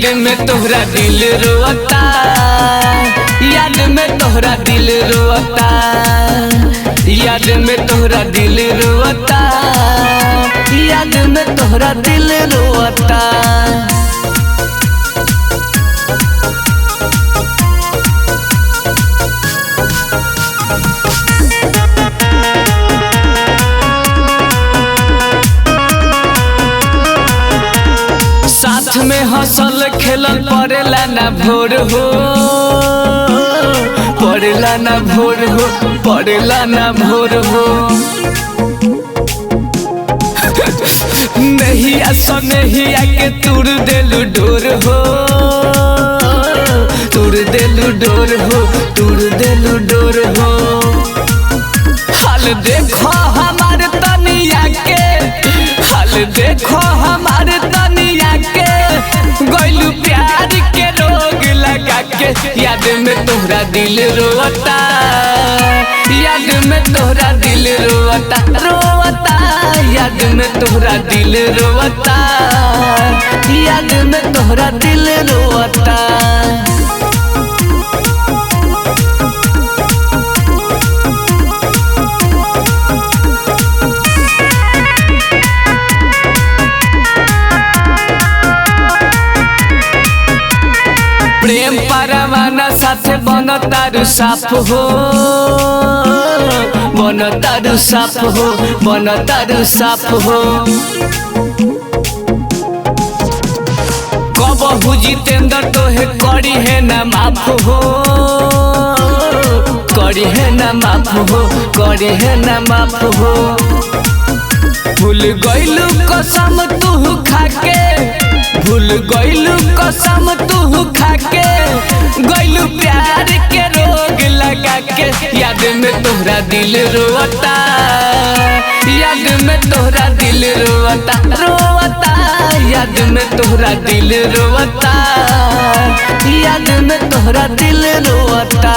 याद में तोहरा दिल रोता, याद में तोहरा दिल रोता, याद में तोहरा दिल रोता, याद में तोहरा दिल रोता। साथ में हंसल खेलल पड़ेला ना भोर हो, पड़ेला ना भोर हो, पड़ेला ना भोर हो। नहिया सनहिया के तुर देलू डोर हो, तुर देलू डोर हो, तुर देलू डोर हो। हाल देखो हमारे तनिया के, हाल देखो हमारे तनिया के, गइलू प्यार के रोग लगा के। याद में तोहरा दिल रोता, याद में तोहरा दिल रोता, रोता, याद में तोहरा दिल रोता, याद में तोहरा दिल रोता। प्रेम परवाना साथे बनो तारू साफ हो, बनो तारू साफ हो, बनो तारू साफ हो। कबहू जितेंद्र तोहे करी है ना माफ हो, करी है ना माफ हो, करी है ना माफ हो। भूल गइलू कसम तू खाके, भूल गइलू कसम तू खाके, गइलू प्यार के रोग लगा के। याद में तोहरा दिल रोता, याद में तोहरा दिल रोता, रोता, याद में तोहरा दिल रोता, याद में तोहरा दिल रोता।